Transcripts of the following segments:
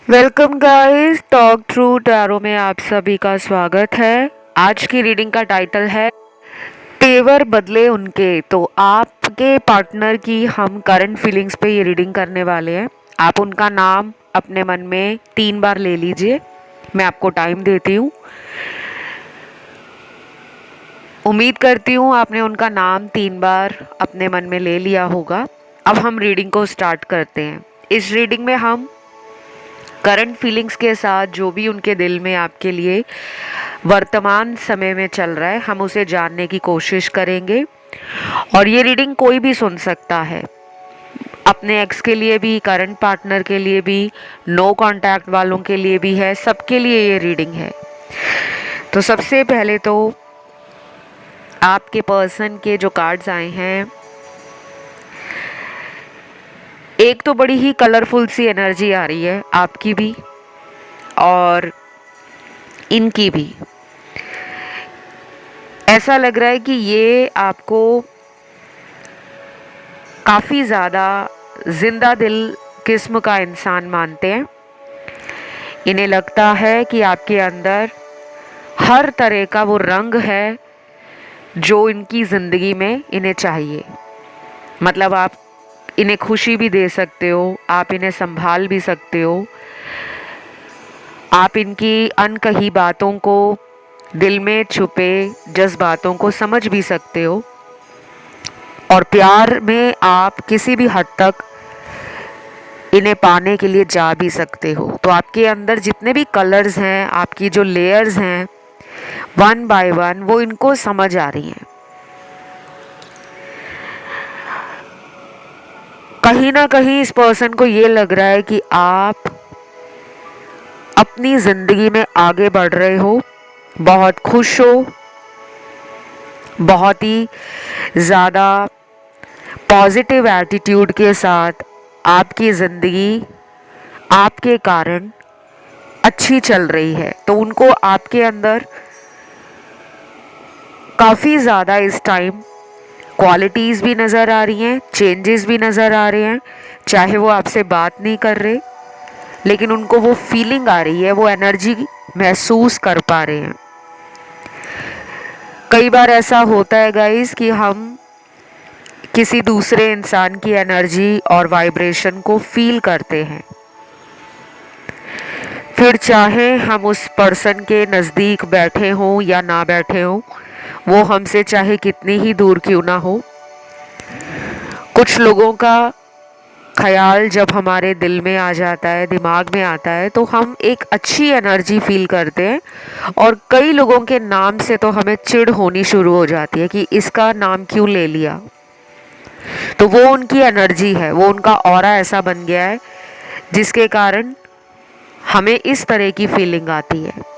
Welcome guys, talk through tarot में आप सभी का स्वागत है। आज की रीडिंग का टाइटल है तेवर बदले उनके। तो आपके पार्टनर की हम करंट फीलिंग्स पे ये रीडिंग करने वाले हैं। आप उनका नाम अपने मन में 3 बार ले लीजिए। मैं आपको टाइम देती हूँ। उम्मीद करती हूँ आपने उनका नाम 3 बार अपने मन में ले लिया होगा। अब हम रीडिंग को स्टार्ट करते हैं। इस रीडिंग में हम करंट फीलिंग्स के साथ जो भी उनके दिल में आपके लिए वर्तमान समय में चल रहा है, हम उसे जानने की कोशिश करेंगे। और ये रीडिंग कोई भी सुन सकता है, अपने एक्स के लिए भी, करंट पार्टनर के लिए भी, नो कांटेक्ट वालों के लिए भी है, सबके लिए ये रीडिंग है। तो सबसे पहले तो आपके पर्सन के जो कार्ड्स आए हैं, एक तो बड़ी ही कलरफुल सी एनर्जी आ रही है, आपकी भी और इनकी भी। ऐसा लग रहा है कि ये आपको काफ़ी ज़्यादा जिंदा दिल किस्म का इंसान मानते हैं। इन्हें लगता है कि आपके अंदर हर तरह का वो रंग है जो इनकी ज़िंदगी में इन्हें चाहिए। मतलब आप इन्हें खुशी भी दे सकते हो, आप इन्हें संभाल भी सकते हो, आप इनकी अनकही बातों को, दिल में छुपे जज्बातों को समझ भी सकते हो। और प्यार में आप किसी भी हद तक इन्हें पाने के लिए जा भी सकते हो। तो आपके अंदर जितने भी कलर्स हैं, आपकी जो लेयर्स हैं, वन बाय वन वो इनको समझ आ रही हैं। कहीं ना कहीं इस पर्सन को ये लग रहा है कि आप अपनी ज़िंदगी में आगे बढ़ रहे हो, बहुत खुश हो, बहुत ही ज़्यादा पॉजिटिव एटीट्यूड के साथ आपकी ज़िंदगी आपके कारण अच्छी चल रही है। तो उनको आपके अंदर काफ़ी ज़्यादा इस टाइम क्वालिटीज़ भी नज़र आ रही हैं, चेंजेस भी नज़र आ रहे हैं। चाहे वो आपसे बात नहीं कर रहे, लेकिन उनको वो फीलिंग आ रही है, वो एनर्जी महसूस कर पा रहे हैं। कई बार ऐसा होता है गाइस कि हम किसी दूसरे इंसान की एनर्जी और वाइब्रेशन को फील करते हैं, फिर चाहे हम उस पर्सन के नज़दीक बैठे हों या ना बैठे हों, वो हमसे चाहे कितनी ही दूर क्यों ना हो। कुछ लोगों का ख्याल जब हमारे दिल में आ जाता है, दिमाग में आता है, तो हम एक अच्छी एनर्जी फील करते हैं। और कई लोगों के नाम से तो हमें चिढ़ होनी शुरू हो जाती है कि इसका नाम क्यों ले लिया। तो वो उनकी एनर्जी है, वो उनका ऑरा ऐसा बन गया है जिसके कारण हमें इस तरह की फीलिंग आती है।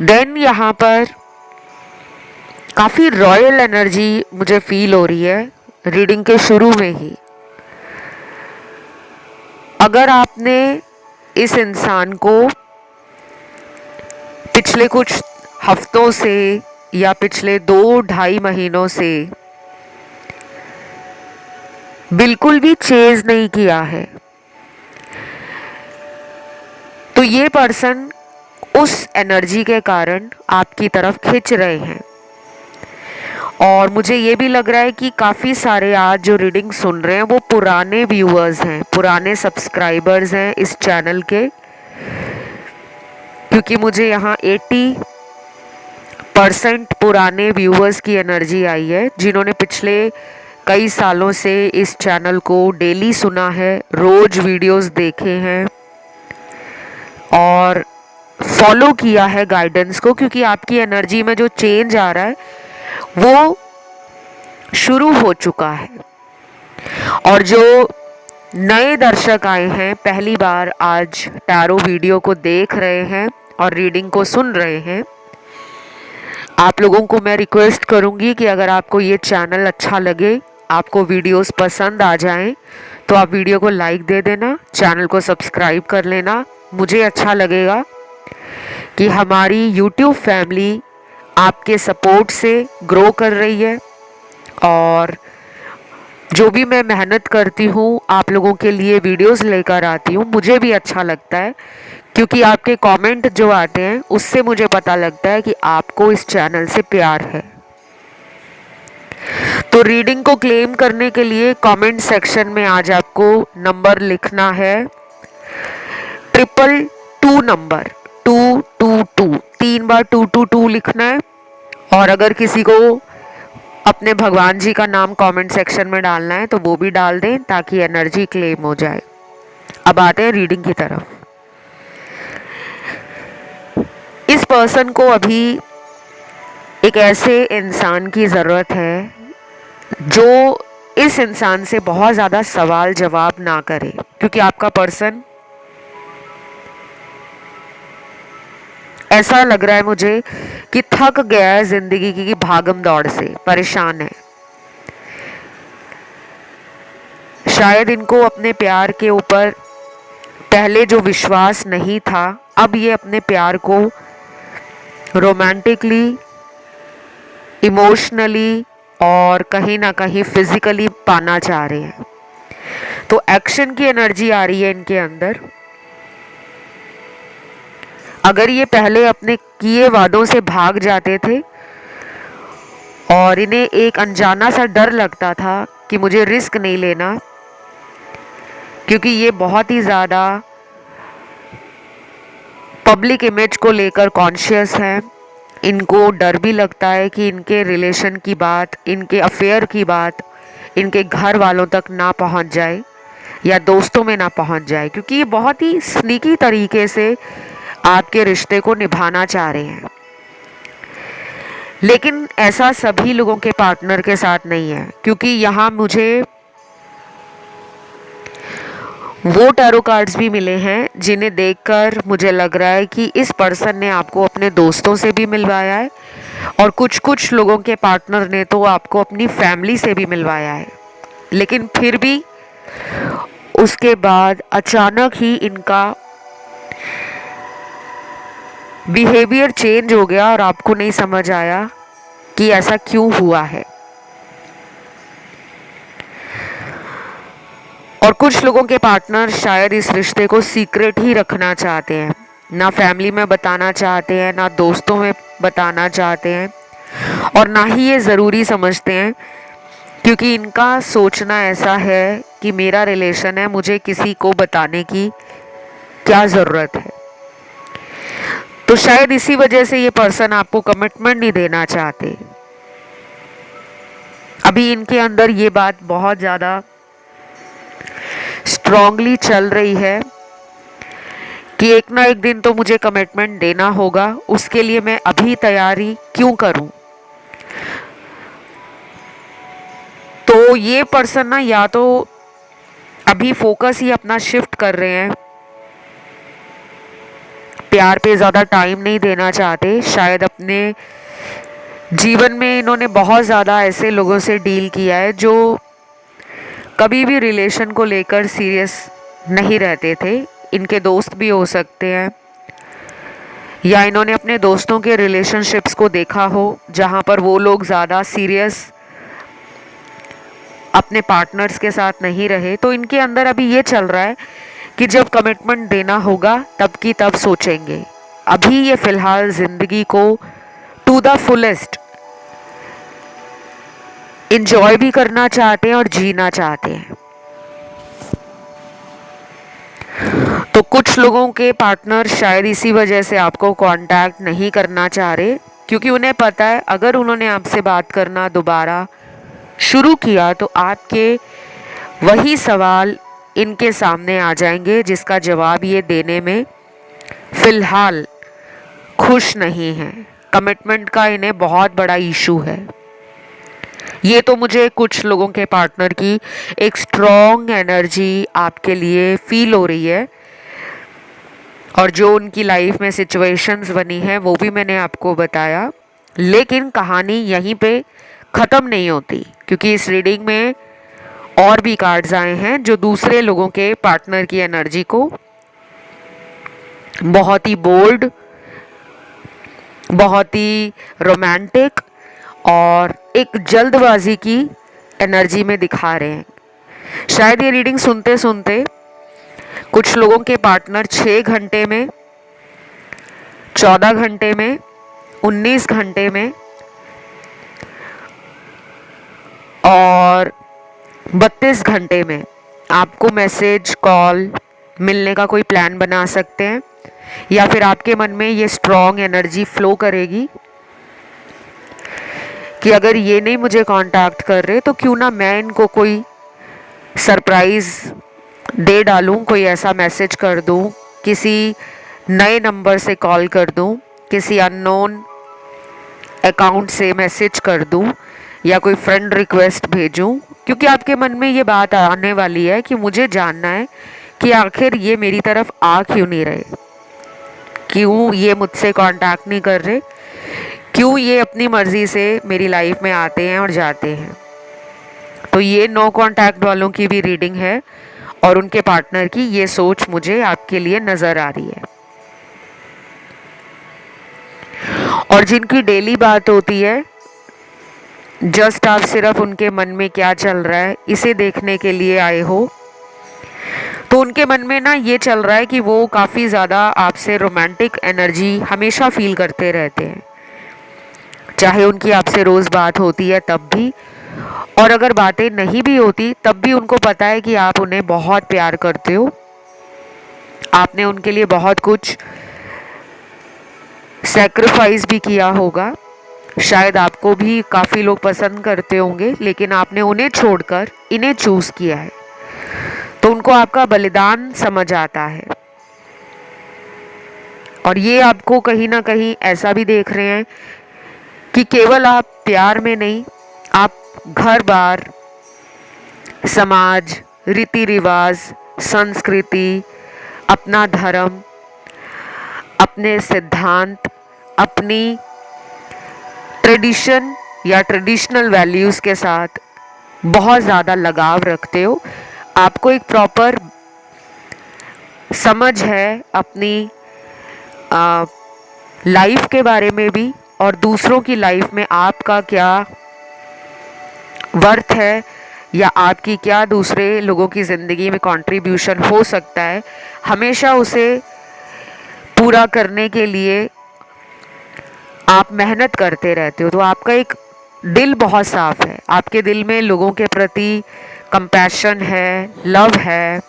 देन यहाँ पर काफ़ी रॉयल एनर्जी मुझे फील हो रही है रीडिंग के शुरू में ही। अगर आपने इस इंसान को पिछले कुछ हफ्तों से या पिछले 2-2.5 महीनों से बिल्कुल भी चेज नहीं किया है, तो ये पर्सन उस एनर्जी के कारण आपकी तरफ खिंच रहे हैं। और मुझे ये भी लग रहा है कि काफ़ी सारे आज जो रीडिंग सुन रहे हैं वो पुराने व्यूअर्स हैं, पुराने सब्सक्राइबर्स हैं इस चैनल के। क्योंकि मुझे यहाँ 80% पुराने व्यूअर्स की एनर्जी आई है, जिन्होंने पिछले कई सालों से इस चैनल को डेली सुना है, रोज़ वीडियोस देखे हैं और फॉलो किया है गाइडेंस को। क्योंकि आपकी एनर्जी में जो चेंज आ रहा है वो शुरू हो चुका है। और जो नए दर्शक आए हैं, पहली बार आज टैरो वीडियो को देख रहे हैं और रीडिंग को सुन रहे हैं, आप लोगों को मैं रिक्वेस्ट करूंगी कि अगर आपको ये चैनल अच्छा लगे, आपको वीडियोस पसंद आ जाएं, तो आप वीडियो को लाइक दे देना, चैनल को सब्सक्राइब कर लेना। मुझे अच्छा लगेगा कि हमारी यूट्यूब फैमिली आपके सपोर्ट से ग्रो कर रही है और जो भी मैं मेहनत करती हूँ, आप लोगों के लिए वीडियोस लेकर आती हूँ, मुझे भी अच्छा लगता है, क्योंकि आपके कमेंट जो आते हैं उससे मुझे पता लगता है कि आपको इस चैनल से प्यार है। तो रीडिंग को क्लेम करने के लिए कमेंट सेक्शन में आज आपको नंबर लिखना है 222 नंबर 222, 3 बार 222 लिखना है। और अगर किसी को अपने भगवान जी का नाम कमेंट सेक्शन में डालना है तो वो भी डाल दें, ताकि एनर्जी क्लेम हो जाए। अब आते हैं रीडिंग की तरफ। इस पर्सन को अभी एक ऐसे इंसान की ज़रूरत है जो इस इंसान से बहुत ज़्यादा सवाल जवाब ना करे, क्योंकि आपका पर्सन ऐसा लग रहा है मुझे कि थक गया है ज़िंदगी की भागम दौड़ से, परेशान है। शायद इनको अपने प्यार के ऊपर पहले जो विश्वास नहीं था, अब ये अपने प्यार को रोमांटिकली, इमोशनली और कहीं ना कहीं फिजिकली पाना चाह रहे हैं। तो एक्शन की एनर्जी आ रही है इनके अंदर। अगर ये पहले अपने किए वादों से भाग जाते थे और इन्हें एक अनजाना सा डर लगता था कि मुझे रिस्क नहीं लेना, क्योंकि ये बहुत ही ज़्यादा पब्लिक इमेज को लेकर कॉन्शियस हैं। इनको डर भी लगता है कि इनके रिलेशन की बात, इनके अफेयर की बात इनके घर वालों तक ना पहुंच जाए या दोस्तों में ना पहुंच जाए, क्योंकि ये बहुत ही स्नीकी तरीके से आपके रिश्ते को निभाना चाह रहे हैं। लेकिन ऐसा सभी लोगों के पार्टनर के साथ नहीं है, क्योंकि यहाँ मुझे वो टैरो कार्ड्स भी मिले हैं जिन्हें देखकर मुझे लग रहा है कि इस पर्सन ने आपको अपने दोस्तों से भी मिलवाया है, और कुछ लोगों के पार्टनर ने तो आपको अपनी फैमिली से भी मिलवाया है। लेकिन फिर भी उसके बाद अचानक ही इनका बिहेवियर चेंज हो गया और आपको नहीं समझ आया कि ऐसा क्यों हुआ है। और कुछ लोगों के पार्टनर शायद इस रिश्ते को सीक्रेट ही रखना चाहते हैं, ना फैमिली में बताना चाहते हैं, ना दोस्तों में बताना चाहते हैं, और ना ही ये ज़रूरी समझते हैं, क्योंकि इनका सोचना ऐसा है कि मेरा रिलेशन है, मुझे किसी को बताने की क्या ज़रूरत है। तो शायद इसी वजह से ये पर्सन आपको कमिटमेंट नहीं देना चाहते। अभी इनके अंदर ये बात बहुत ज़्यादा स्ट्रांगली चल रही है कि एक ना एक दिन तो मुझे कमिटमेंट देना होगा, उसके लिए मैं अभी तैयारी क्यों करूं। तो ये पर्सन ना या तो अभी फोकस ही अपना शिफ्ट कर रहे हैं, प्यार पे ज़्यादा टाइम नहीं देना चाहते। शायद अपने जीवन में इन्होंने बहुत ज़्यादा ऐसे लोगों से डील किया है जो कभी भी रिलेशन को लेकर सीरियस नहीं रहते थे। इनके दोस्त भी हो सकते हैं, या इन्होंने अपने दोस्तों के रिलेशनशिप्स को देखा हो जहाँ पर वो लोग ज़्यादा सीरियस अपने पार्टनर्स के साथ नहीं रहे। तो इनके अंदर अभी ये चल रहा है कि जब कमिटमेंट देना होगा तब की तब सोचेंगे। अभी ये फ़िलहाल ज़िंदगी को टू द फुलेस्ट इंजॉय भी करना चाहते हैं और जीना चाहते हैं। तो कुछ लोगों के पार्टनर शायद इसी वजह से आपको कांटेक्ट नहीं करना चाह रहे, क्योंकि उन्हें पता है अगर उन्होंने आपसे बात करना दोबारा शुरू किया तो आपके वही सवाल इनके सामने आ जाएंगे, जिसका जवाब ये देने में फ़िलहाल खुश नहीं है। कमिटमेंट का इन्हें बहुत बड़ा इशू है। ये तो मुझे कुछ लोगों के पार्टनर की एक स्ट्रॉन्ग एनर्जी आपके लिए फील हो रही है, और जो उनकी लाइफ में सिचुएशंस बनी है वो भी मैंने आपको बताया। लेकिन कहानी यहीं पे ख़त्म नहीं होती, क्योंकि इस रीडिंग में और भी कार्ड्स आए हैं जो दूसरे लोगों के पार्टनर की एनर्जी को बहुत ही बोल्ड, बहुत ही रोमांटिक और एक जल्दबाजी की एनर्जी में दिखा रहे हैं। शायद ये रीडिंग सुनते सुनते कुछ लोगों के पार्टनर 6 घंटे में, 14 घंटे में, 19 घंटे में और 32 घंटे में आपको मैसेज, कॉल, मिलने का कोई प्लान बना सकते हैं, या फिर आपके मन में ये स्ट्रॉन्ग एनर्जी फ्लो करेगी कि अगर ये नहीं मुझे कांटेक्ट कर रहे तो क्यों ना मैं इनको कोई सरप्राइज़ दे डालूं, कोई ऐसा मैसेज कर दूं, किसी नए नंबर से कॉल कर दूं, किसी अननोन अकाउंट से मैसेज कर दूं या कोई फ्रेंड रिक्वेस्ट भेजूं, क्योंकि आपके मन में ये बात आने वाली है कि मुझे जानना है कि आखिर ये मेरी तरफ आ क्यों नहीं रहे, क्यों ये मुझसे कांटेक्ट नहीं कर रहे, क्यों ये अपनी मर्ज़ी से मेरी लाइफ में आते हैं और जाते हैं। तो ये नो कांटेक्ट वालों की भी रीडिंग है और उनके पार्टनर की ये सोच मुझे आपके लिए नज़र आ रही है। और जिनकी डेली बात होती है, जस्ट आप सिर्फ उनके मन में क्या चल रहा है इसे देखने के लिए आए हो, तो उनके मन में ना ये चल रहा है कि वो काफ़ी ज़्यादा आपसे रोमांटिक एनर्जी हमेशा फील करते रहते हैं, चाहे उनकी आपसे रोज़ बात होती है तब भी, और अगर बातें नहीं भी होती तब भी उनको पता है कि आप उन्हें बहुत प्यार करते हो, आपने उनके लिए बहुत कुछ सैक्रिफाइस भी किया होगा। शायद आपको भी काफ़ी लोग पसंद करते होंगे, लेकिन आपने उन्हें छोड़कर इन्हें चूज़ किया है, तो उनको आपका बलिदान समझ आता है। और ये आपको कहीं ना कहीं ऐसा भी देख रहे हैं कि केवल आप प्यार में नहीं, आप घर बार, समाज, रीति रिवाज, संस्कृति, अपना धर्म, अपने सिद्धांत, अपनी ट्रेडिशन या ट्रेडिशनल वैल्यूज़ के साथ बहुत ज़्यादा लगाव रखते हो। आपको एक प्रॉपर समझ है अपनी लाइफ के बारे में भी, और दूसरों की लाइफ में आपका क्या वर्थ है या आपकी क्या दूसरे लोगों की ज़िंदगी में कंट्रीब्यूशन हो सकता है, हमेशा उसे पूरा करने के लिए आप मेहनत करते रहते हो। तो आपका एक दिल बहुत साफ है, आपके दिल में लोगों के प्रति कंपैशन है, लव है,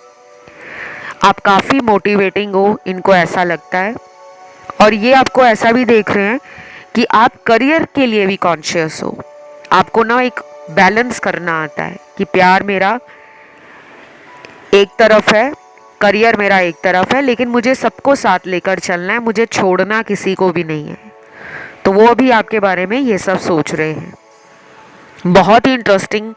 आप काफ़ी मोटिवेटिंग हो, इनको ऐसा लगता है। और ये आपको ऐसा भी देख रहे हैं कि आप करियर के लिए भी कॉन्शियस हो, आपको ना एक बैलेंस करना आता है कि प्यार मेरा एक तरफ है, करियर मेरा एक तरफ है, लेकिन मुझे सबको साथ लेकर चलना है, मुझे छोड़ना किसी को भी नहीं है। तो वो भी आपके बारे में ये सब सोच रहे हैं। बहुत ही इंटरेस्टिंग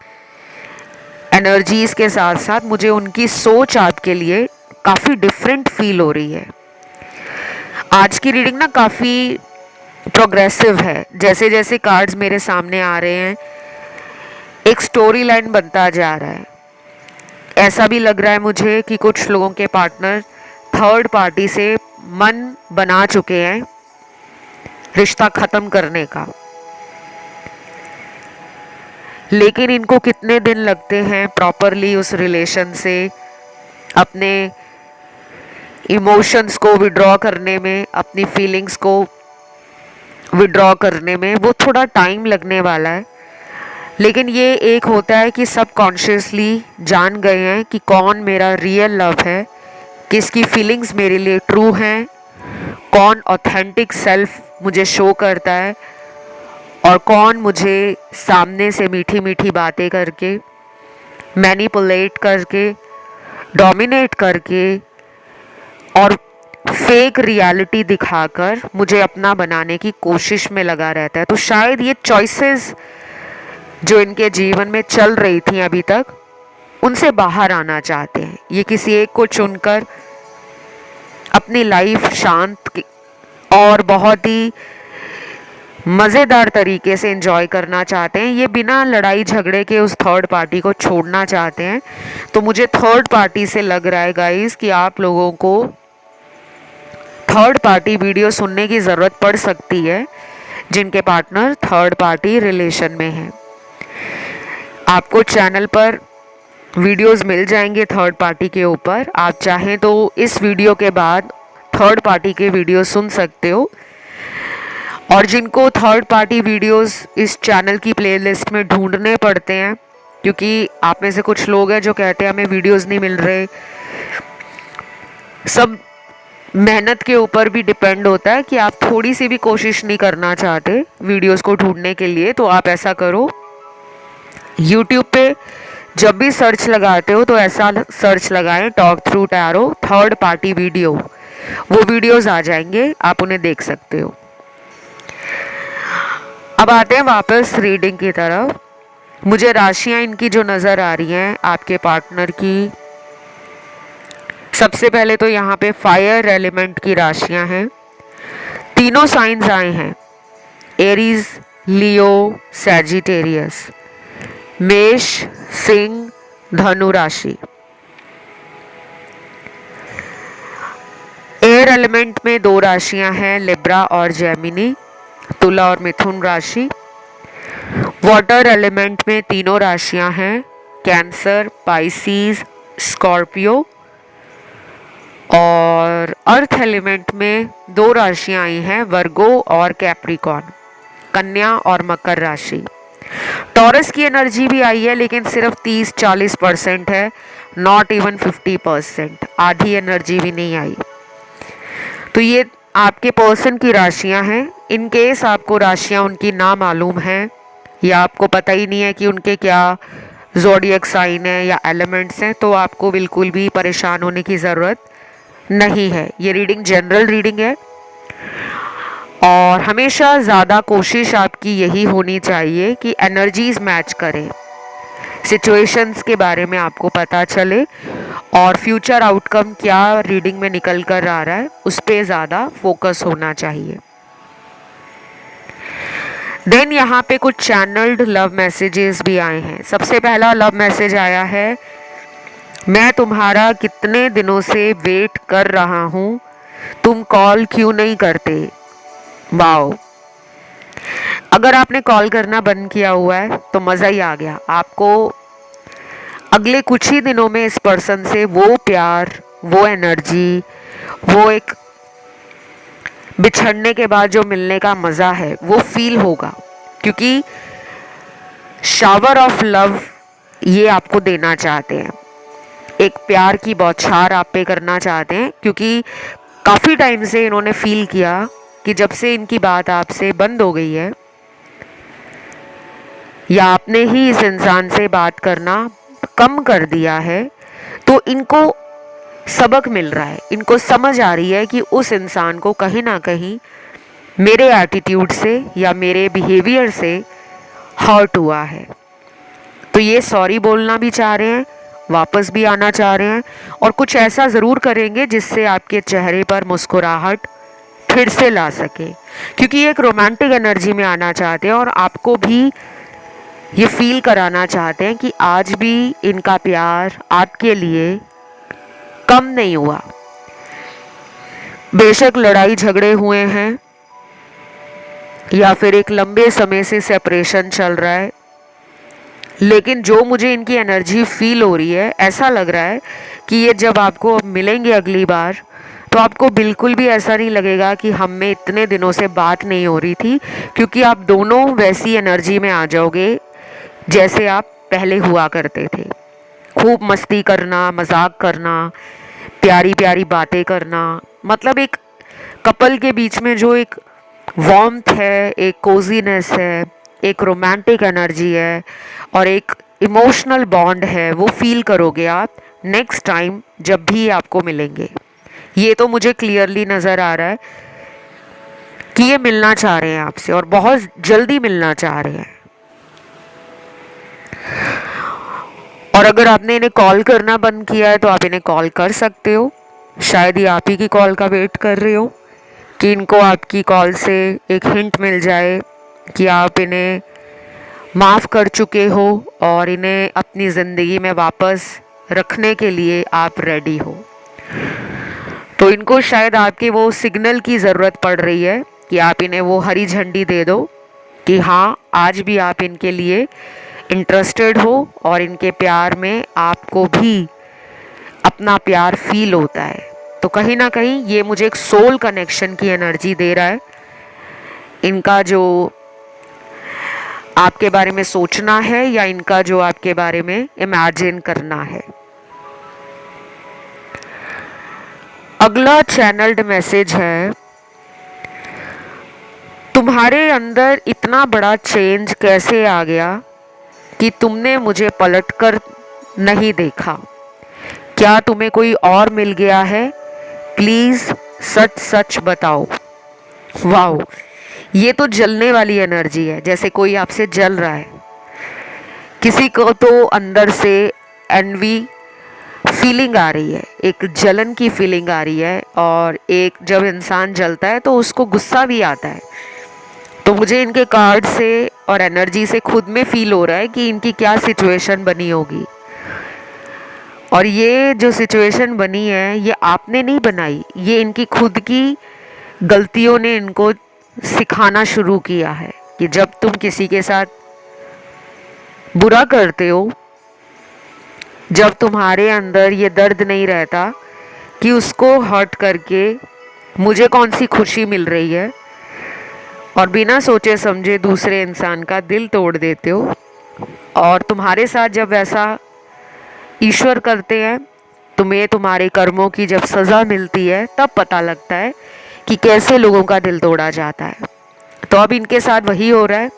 एनर्जीज़ के साथ साथ मुझे उनकी सोच आपके लिए काफ़ी डिफरेंट फील हो रही है। आज की रीडिंग ना काफ़ी प्रोग्रेसिव है, जैसे जैसे कार्ड्स मेरे सामने आ रहे हैं एक स्टोरी लाइन बनता जा रहा है। ऐसा भी लग रहा है मुझे कि कुछ लोगों के पार्टनर थर्ड पार्टी से मन बना चुके हैं रिश्ता ख़त्म करने का, लेकिन इनको कितने दिन लगते हैं प्रॉपरली उस रिलेशन से अपने इमोशंस को विड्रॉ करने में, अपनी फीलिंग्स को विड्रॉ करने में, वो थोड़ा टाइम लगने वाला है। लेकिन ये एक होता है कि सब कॉन्शियसली जान गए हैं कि कौन मेरा रियल लव है, किसकी फीलिंग्स मेरे लिए ट्रू हैं, कौन ऑथेंटिक सेल्फ मुझे शो करता है और कौन मुझे सामने से मीठी मीठी बातें करके, मैनिपुलेट करके, डोमिनेट करके और फेक रियलिटी दिखाकर मुझे अपना बनाने की कोशिश में लगा रहता है। तो शायद ये चॉइसेस जो इनके जीवन में चल रही थी अभी तक, उनसे बाहर आना चाहते हैं। ये किसी एक को चुनकर अपनी लाइफ शांत और बहुत ही मज़ेदार तरीके से एंजॉय करना चाहते हैं। ये बिना लड़ाई झगड़े के उस थर्ड पार्टी को छोड़ना चाहते हैं। तो मुझे थर्ड पार्टी से लग रहा है गाइस कि आप लोगों को थर्ड पार्टी वीडियो सुनने की ज़रूरत पड़ सकती है, जिनके पार्टनर थर्ड पार्टी रिलेशन में हैं। आपको चैनल पर वीडियोस मिल जाएंगे थर्ड पार्टी के ऊपर। आप चाहें तो इस वीडियो के बाद थर्ड पार्टी के वीडियो सुन सकते हो। और जिनको थर्ड पार्टी वीडियोस इस चैनल की प्लेलिस्ट में ढूंढने पड़ते हैं, क्योंकि आप में से कुछ लोग हैं जो कहते हैं हमें वीडियोस नहीं मिल रहे, सब मेहनत के ऊपर भी डिपेंड होता है कि आप थोड़ी सी भी कोशिश नहीं करना चाहते वीडियोस को ढूंढने के लिए, तो आप ऐसा करो, यूट्यूब पे जब भी सर्च लगाते हो तो ऐसा सर्च लगाएं, talk through tarot third party video, वो वीडियोस आ जाएंगे, आप उन्हें देख सकते हो। अब आते हैं वापस रीडिंग की तरफ। मुझे राशियां इनकी जो नज़र आ रही हैं आपके पार्टनर की, सबसे पहले तो यहाँ पे फायर एलिमेंट की राशियां हैं। तीनों साइंस आए हैं, एरीज, लियो, सैजिटेरियस, मेष, सिंह, धनु राशि। एयर एलिमेंट में दो राशियां हैं, लिब्रा और जेमिनी, तुला और मिथुन राशि। वाटर एलिमेंट में तीनों राशियां हैं, कैंसर, पाइसीज, स्कॉर्पियो। और अर्थ एलिमेंट में दो राशियां आई हैं, वर्गो और कैप्रिकॉन, कन्या और मकर राशि। टॉरस की एनर्जी भी आई है लेकिन सिर्फ 30-40% है, नॉट इवन 50%, आधी एनर्जी भी नहीं आई। तो ये आपके पर्सन की राशियां हैं। इन केस आपको राशियां उनकी ना मालूम है या आपको पता ही नहीं है कि उनके क्या ज़ोडिएक साइन है या एलिमेंट्स हैं, तो आपको बिल्कुल भी परेशान होने की ज़रूरत नहीं है। ये रीडिंग जनरल रीडिंग है और हमेशा ज़्यादा कोशिश आपकी यही होनी चाहिए कि एनर्जीज मैच करें, सिचुएशंस के बारे में आपको पता चले और फ्यूचर आउटकम क्या रीडिंग में निकल कर आ रहा है उस पर ज़्यादा फोकस होना चाहिए। देन यहाँ पे कुछ चैनल्ड लव मैसेजेस भी आए हैं। सबसे पहला लव मैसेज आया है, मैं तुम्हारा कितने दिनों से वेट कर रहा हूँ, तुम कॉल क्यों नहीं करते। वाओ, अगर आपने कॉल करना बंद किया हुआ है तो मज़ा ही आ गया। आपको अगले कुछ ही दिनों में इस पर्सन से वो प्यार, वो एनर्जी, वो एक बिछड़ने के बाद जो मिलने का मज़ा है वो फील होगा, क्योंकि शावर ऑफ लव ये आपको देना चाहते हैं, एक प्यार की बौछार आप पे करना चाहते हैं, क्योंकि काफ़ी टाइम से इन्होंने फील किया कि जब से इनकी बात आपसे बंद हो गई है या आपने ही इस इंसान से बात करना कम कर दिया है, तो इनको सबक मिल रहा है, इनको समझ आ रही है कि उस इंसान को कहीं ना कहीं मेरे एटीट्यूड से या मेरे बिहेवियर से हर्ट हुआ है। तो ये सॉरी बोलना भी चाह रहे हैं, वापस भी आना चाह रहे हैं और कुछ ऐसा ज़रूर करेंगे जिससे आपके चेहरे पर मुस्कुराहट फिर से ला सके, क्योंकि ये एक रोमांटिक एनर्जी में आना चाहते हैं और आपको भी ये फील कराना चाहते हैं कि आज भी इनका प्यार आपके लिए कम नहीं हुआ। बेशक लड़ाई झगड़े हुए हैं या फिर एक लंबे समय से सेपरेशन चल रहा है, लेकिन जो मुझे इनकी एनर्जी फील हो रही है, ऐसा लग रहा है कि ये जब आपको मिलेंगे अगली बार तो आपको बिल्कुल भी ऐसा नहीं लगेगा कि हम में इतने दिनों से बात नहीं हो रही थी, क्योंकि आप दोनों वैसी एनर्जी में आ जाओगे जैसे आप पहले हुआ करते थे। खूब मस्ती करना, मजाक करना, प्यारी प्यारी बातें करना, मतलब एक कपल के बीच में जो एक वार्मथ है, एक कोजीनेस है, एक रोमांटिक एनर्जी है और एक इमोशनल बॉन्ड है, वो फील करोगे आप नेक्स्ट टाइम जब भी आपको मिलेंगे। ये तो मुझे क्लियरली नज़र आ रहा है कि ये मिलना चाह रहे हैं आपसे और बहुत जल्दी मिलना चाह रहे हैं। और अगर आपने इन्हें कॉल करना बंद किया है तो आप इन्हें कॉल कर सकते हो, शायद ये आप ही की कॉल का वेट कर रहे हो कि इनको आपकी कॉल से एक हिंट मिल जाए कि आप इन्हें माफ़ कर चुके हो और इन्हें अपनी ज़िंदगी में वापस रखने के लिए आप रेडी हो। तो इनको शायद आपके वो सिग्नल की ज़रूरत पड़ रही है कि आप इन्हें वो हरी झंडी दे दो कि हाँ, आज भी आप इनके लिए इंटरेस्टेड हो और इनके प्यार में आपको भी अपना प्यार फील होता है। तो कहीं ना कहीं ये मुझे एक सोल कनेक्शन की एनर्जी दे रहा है। इनका जो आपके बारे में सोचना है या इनका जो आपके बारे में इमेजिन करना है। अगला चैनल्ड मैसेज है, तुम्हारे अंदर इतना बड़ा चेंज कैसे आ गया कि तुमने मुझे पलटकर नहीं देखा? क्या तुम्हें कोई और मिल गया है? प्लीज सच सच बताओ। वाओ, ये तो जलने वाली एनर्जी है, जैसे कोई आपसे जल रहा है। किसी को तो अंदर से एनवी फीलिंग आ रही है, एक जलन की फीलिंग आ रही है, और एक जब इंसान जलता है तो उसको गुस्सा भी आता है। तो मुझे इनके कार्ड से और एनर्जी से खुद में फील हो रहा है कि इनकी क्या सिचुएशन बनी होगी। और ये जो सिचुएशन बनी है ये आपने नहीं बनाई, ये इनकी खुद की गलतियों ने इनको सिखाना शुरू किया है कि जब तुम किसी के साथ बुरा करते हो, जब तुम्हारे अंदर ये दर्द नहीं रहता कि उसको हर्ट करके मुझे कौन सी खुशी मिल रही है, और बिना सोचे समझे दूसरे इंसान का दिल तोड़ देते हो, और तुम्हारे साथ जब वैसा ईश्वर करते हैं, तुम्हें तुम्हारे कर्मों की जब सज़ा मिलती है तब पता लगता है कि कैसे लोगों का दिल तोड़ा जाता है। तो अब इनके साथ वही हो रहा है।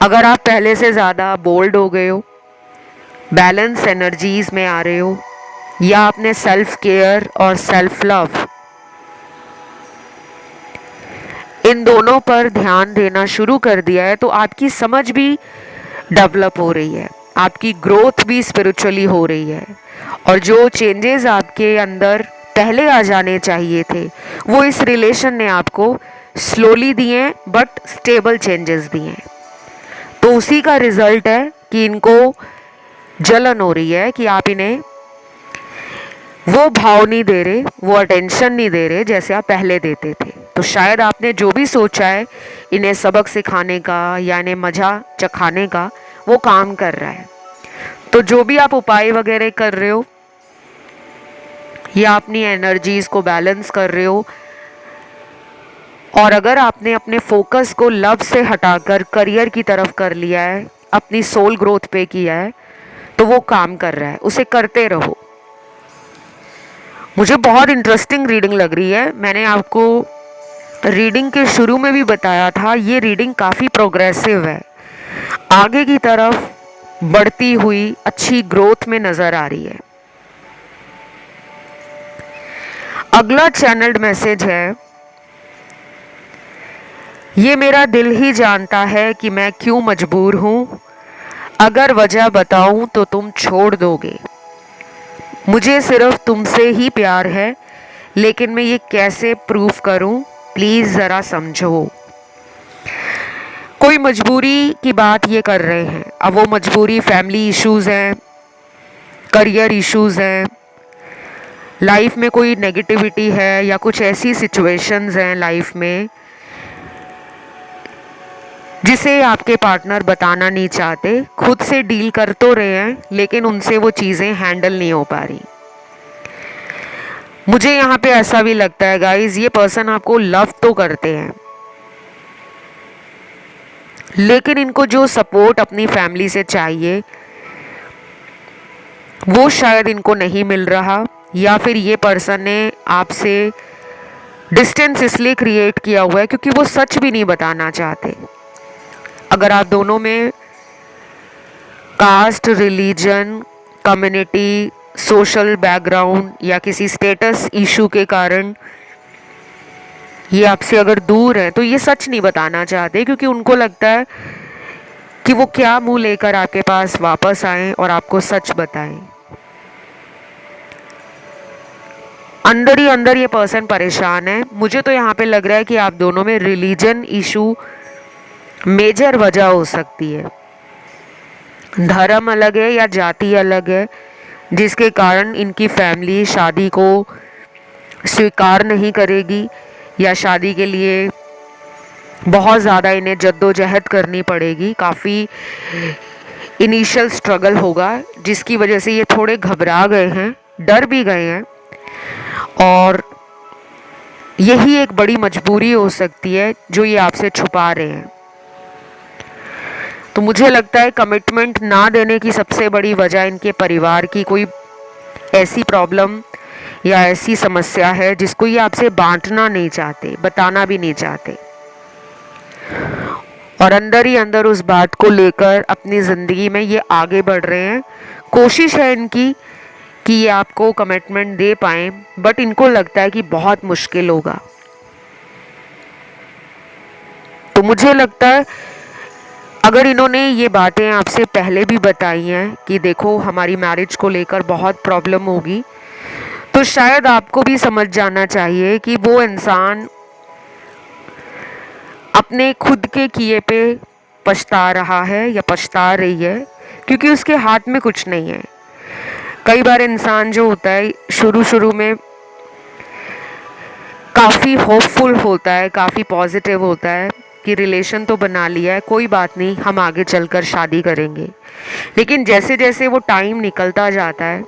अगर आप पहले से ज़्यादा बोल्ड हो गए हो, बैलेंस एनर्जीज में आ रहे हो, या आपने सेल्फ केयर और सेल्फ लव इन दोनों पर ध्यान देना शुरू कर दिया है, तो आपकी समझ भी डेवलप हो रही है, आपकी ग्रोथ भी स्पिरिचुअली हो रही है, और जो चेंजेस आपके अंदर पहले आ जाने चाहिए थे वो इस रिलेशन ने आपको स्लोली दिए, बट स्टेबल चेंजेस दिए। तो उसी का रिजल्ट है कि इनको जलन हो रही है कि आप इन्हें वो भाव नहीं दे रहे, वो अटेंशन नहीं दे रहे जैसे आप पहले देते थे। तो शायद आपने जो भी सोचा है इन्हें सबक सिखाने का या इन्हें मज़ा चखाने का, वो काम कर रहा है। तो जो भी आप उपाय वगैरह कर रहे हो या अपनी एनर्जीज को बैलेंस कर रहे हो, और अगर आपने अपने फोकस को लव से हटाकर करियर की तरफ कर लिया है, अपनी सोल ग्रोथ पे किया है, तो वो काम कर रहा है, उसे करते रहो। मुझे बहुत इंटरेस्टिंग रीडिंग लग रही है। मैंने आपको रीडिंग के शुरू में भी बताया था, ये रीडिंग काफ़ी प्रोग्रेसिव है, आगे की तरफ बढ़ती हुई अच्छी ग्रोथ में नज़र आ रही है। अगला चैनल्ड मैसेज है, ये मेरा दिल ही जानता है कि मैं क्यों मजबूर हूँ, अगर वजह बताऊँ तो तुम छोड़ दोगे। मुझे सिर्फ तुमसे ही प्यार है, लेकिन मैं ये कैसे प्रूव करूँ, प्लीज़ ज़रा समझो। कोई मजबूरी की बात ये कर रहे हैं। अब वो मजबूरी फैमिली इश्यूज़ हैं, करियर इश्यूज़ हैं, लाइफ में कोई नेगेटिविटी है, या कुछ ऐसी सिचुएशंस हैं लाइफ में जिसे आपके पार्टनर बताना नहीं चाहते, खुद से डील कर तो रहे हैं लेकिन उनसे वो चीज़ें हैंडल नहीं हो पा रही। मुझे यहाँ पे ऐसा भी लगता है गाइज, ये पर्सन आपको लव तो करते हैं, लेकिन इनको जो सपोर्ट अपनी फैमिली से चाहिए वो शायद इनको नहीं मिल रहा, या फिर ये पर्सन ने आपसे डिस्टेंस इसलिए क्रिएट किया हुआ है क्योंकि वो सच भी नहीं बताना चाहते। अगर आप दोनों में caste, religion, community, social background या किसी स्टेटस इशू के कारण ये आपसे अगर दूर है, तो ये सच नहीं बताना चाहते, क्योंकि उनको लगता है कि वो क्या मुंह लेकर आपके पास वापस आएं और आपको सच बताएं। अंदर ही अंदर ये पर्सन परेशान है। मुझे तो यहाँ पे लग रहा है कि आप दोनों में रिलीजन इशू मेजर वजह हो सकती है। धर्म अलग है या जाति अलग है, जिसके कारण इनकी फैमिली शादी को स्वीकार नहीं करेगी या शादी के लिए बहुत ज़्यादा इन्हें जद्दोजहद करनी पड़ेगी, काफ़ी इनिशियल स्ट्रगल होगा, जिसकी वजह से ये थोड़े घबरा गए हैं, डर भी गए हैं, और यही एक बड़ी मजबूरी हो सकती है जो ये आपसे छुपा रहे हैं। तो मुझे लगता है कमिटमेंट ना देने की सबसे बड़ी वजह इनके परिवार की कोई ऐसी प्रॉब्लम या ऐसी समस्या है जिसको ये आपसे बांटना नहीं चाहते, बताना भी नहीं चाहते, और अंदर ही अंदर उस बात को लेकर अपनी ज़िंदगी में ये आगे बढ़ रहे हैं। कोशिश है इनकी कि ये आपको कमिटमेंट दे पाएँ, बट इनको लगता है कि बहुत मुश्किल होगा। तो मुझे लगता है अगर इन्होंने ये बातें आपसे पहले भी बताई हैं कि देखो हमारी मैरिज को लेकर बहुत प्रॉब्लम होगी, तो शायद आपको भी समझ जाना चाहिए कि वो इंसान अपने खुद के किए पे पछता रहा है या पछता रही है, क्योंकि उसके हाथ में कुछ नहीं है। कई बार इंसान जो होता है शुरू शुरू में काफ़ी होपफुल होता है, काफ़ी पॉजिटिव होता है कि रिलेशन तो बना लिया है, कोई बात नहीं, हम आगे चलकर शादी करेंगे। लेकिन जैसे जैसे वो टाइम निकलता जाता है,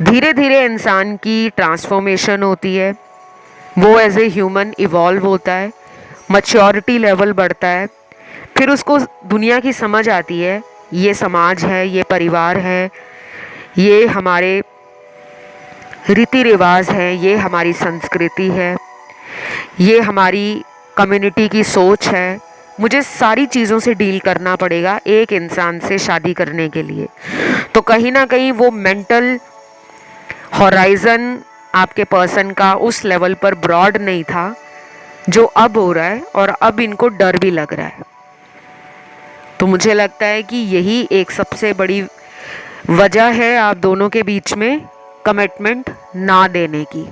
धीरे धीरे इंसान की ट्रांसफॉर्मेशन होती है, वो एज ए ह्यूमन इवॉल्व होता है, मैच्योरिटी लेवल बढ़ता है, फिर उसको दुनिया की समझ आती है, ये समाज है, ये परिवार है, ये हमारे रीति रिवाज है, ये हमारी संस्कृति है, ये हमारी कम्युनिटी की सोच है, मुझे सारी चीज़ों से डील करना पड़ेगा एक इंसान से शादी करने के लिए। तो कहीं ना कहीं वो मेंटल हॉराइजन आपके पर्सन का उस लेवल पर ब्रॉड नहीं था जो अब हो रहा है, और अब इनको डर भी लग रहा है। तो मुझे लगता है कि यही एक सबसे बड़ी वजह है आप दोनों के बीच में कमिटमेंट ना देने की।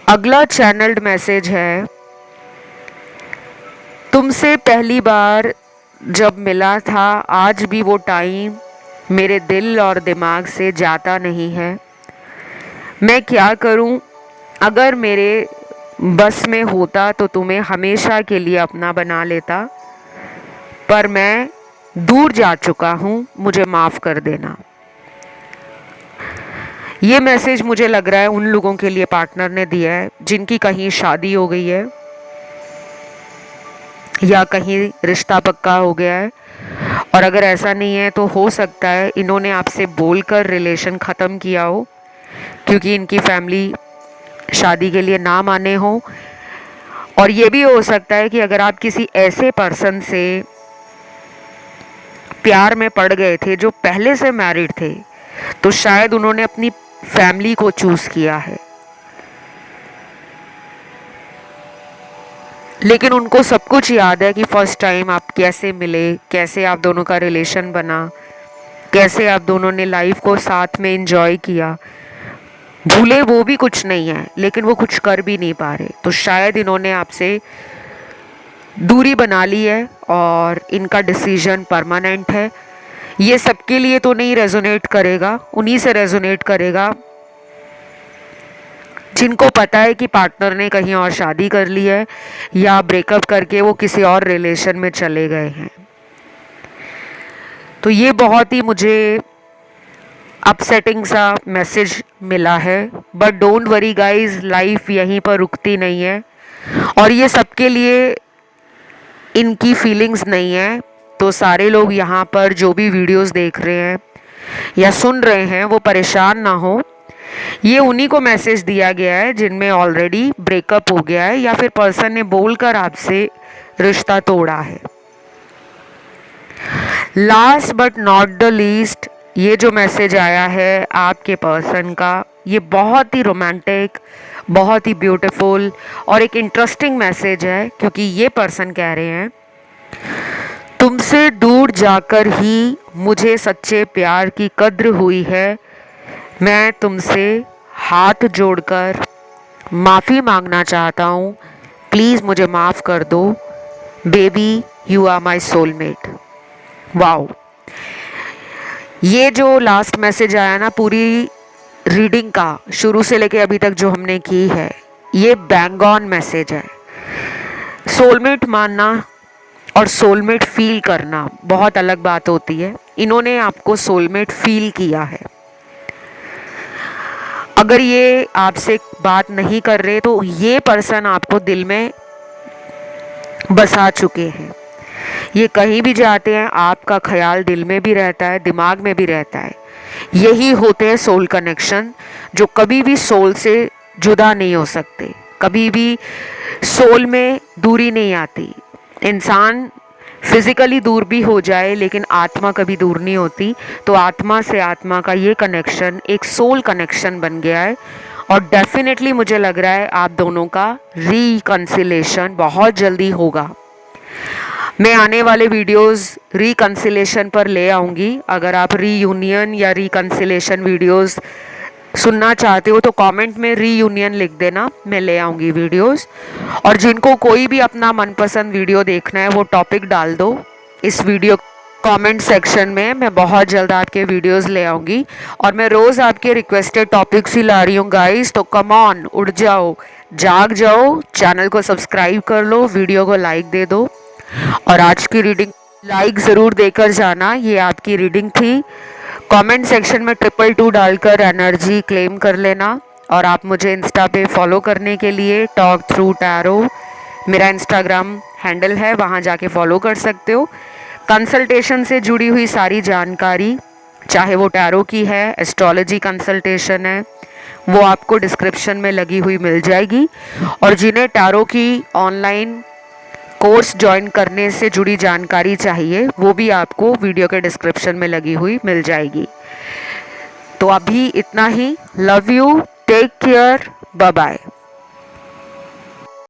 अगला चैनल्ड मैसेज है, तुमसे पहली बार जब मिला था आज भी वो टाइम मेरे दिल और दिमाग से जाता नहीं है। मैं क्या करूं? अगर मेरे बस में होता तो तुम्हें हमेशा के लिए अपना बना लेता, पर मैं दूर जा चुका हूं, मुझे माफ़ कर देना। ये मैसेज मुझे लग रहा है उन लोगों के लिए पार्टनर ने दिया है जिनकी कहीं शादी हो गई है या कहीं रिश्ता पक्का हो गया है, और अगर ऐसा नहीं है तो हो सकता है इन्होंने आपसे बोलकर रिलेशन ख़त्म किया हो, क्योंकि इनकी फैमिली शादी के लिए ना माने हो। और ये भी हो सकता है कि अगर आप किसी ऐसे पर्सन से प्यार में पड़ गए थे जो पहले से मैरिड थे, तो शायद उन्होंने अपनी फैमिली को चूज़ किया है, लेकिन उनको सब कुछ याद है कि फर्स्ट टाइम आप कैसे मिले, कैसे आप दोनों का रिलेशन बना, कैसे आप दोनों ने लाइफ को साथ में एंजॉय किया। भूले वो भी कुछ नहीं है, लेकिन वो कुछ कर भी नहीं पा रहे, तो शायद इन्होंने आपसे दूरी बना ली है और इनका डिसीजन परमानेंट है। ये सबके लिए तो नहीं रेजोनेट करेगा, उन्हीं से रेजोनेट करेगा जिनको पता है कि पार्टनर ने कहीं और शादी कर ली है या ब्रेकअप करके वो किसी और रिलेशन में चले गए हैं। तो ये बहुत ही मुझे अपसेटिंग सा मैसेज मिला है, but don't worry guys, life यहीं पर रुकती नहीं है, और ये सबके लिए इनकी फीलिंग्स नहीं है। तो सारे लोग यहाँ पर जो भी वीडियोस देख रहे हैं या सुन रहे हैं वो परेशान ना हो। ये उन्हीं को मैसेज दिया गया है जिनमें ऑलरेडी ब्रेकअप हो गया है या फिर पर्सन ने बोलकर आपसे रिश्ता तोड़ा है। Last but not the least, ये जो मैसेज आया है आपके पर्सन का, ये बहुत ही रोमांटिक, बहुत ही ब्यूटीफुल और एक इंटरेस्टिंग मैसेज है, क्योंकि ये पर्सन कह रहे हैं तुमसे दूर जाकर ही मुझे सच्चे प्यार की कद्र हुई है। मैं तुमसे हाथ जोड़कर माफ़ी मांगना चाहता हूँ, प्लीज़ मुझे माफ़ कर दो baby, you are my soulmate. Wow, ये जो लास्ट मैसेज आया ना, पूरी रीडिंग का शुरू से लेके अभी तक जो हमने की है, ये बैंग ऑन मैसेज है। सोलमेट मानना और सोलमेट फील करना बहुत अलग बात होती है। इन्होंने आपको सोलमेट फील किया है। अगर ये आपसे बात नहीं कर रहे तो ये पर्सन आपको दिल में बसा चुके हैं। ये कहीं भी जाते हैं आपका ख्याल दिल में भी रहता है, दिमाग में भी रहता है। यही होते हैं सोल कनेक्शन, जो कभी भी सोल से जुदा नहीं हो सकते। कभी भी सोल में दूरी नहीं आती। इंसान फिजिकली दूर भी हो जाए लेकिन आत्मा कभी दूर नहीं होती। तो आत्मा से आत्मा का ये कनेक्शन एक सोल कनेक्शन बन गया है और डेफिनेटली मुझे लग रहा है आप दोनों का रिकंसिलेशन बहुत जल्दी होगा। मैं आने वाले वीडियोस रिकंसिलेशन पर ले आऊँगी। अगर आप रीयूनियन या रिकंसिलेशन वीडियोस सुनना चाहते हो तो कमेंट में रीयूनियन लिख देना, मैं ले आऊँगी वीडियोस। और जिनको कोई भी अपना मनपसंद वीडियो देखना है वो टॉपिक डाल दो इस वीडियो कमेंट सेक्शन में। मैं बहुत जल्द आपके वीडियोस ले आऊँगी और मैं रोज़ आपके रिक्वेस्टेड टॉपिक्स ही ला रही हूँ गाइस। तो कम ऑन, उठ जाओ, जाग जाओ, चैनल को सब्सक्राइब कर लो, वीडियो को लाइक दे दो और आज की रीडिंग लाइक ज़रूर देकर जाना। ये आपकी रीडिंग थी। कमेंट सेक्शन में 222 डालकर एनर्जी क्लेम कर लेना। और आप मुझे इंस्टा पे फॉलो करने के लिए टॉक थ्रू टैरो मेरा इंस्टाग्राम हैंडल है, वहाँ जाके फॉलो कर सकते हो। कंसल्टेशन से जुड़ी हुई सारी जानकारी, चाहे वो टैरो की है, एस्ट्रोलॉजी कंसल्टेशन है, वो आपको डिस्क्रिप्शन में लगी हुई मिल जाएगी। और जिन्हें टैरो की ऑनलाइन कोर्स ज्वाइन करने से जुड़ी जानकारी चाहिए वो भी आपको वीडियो के डिस्क्रिप्शन में लगी हुई मिल जाएगी। तो अभी इतना ही। Love you, take care, bye bye.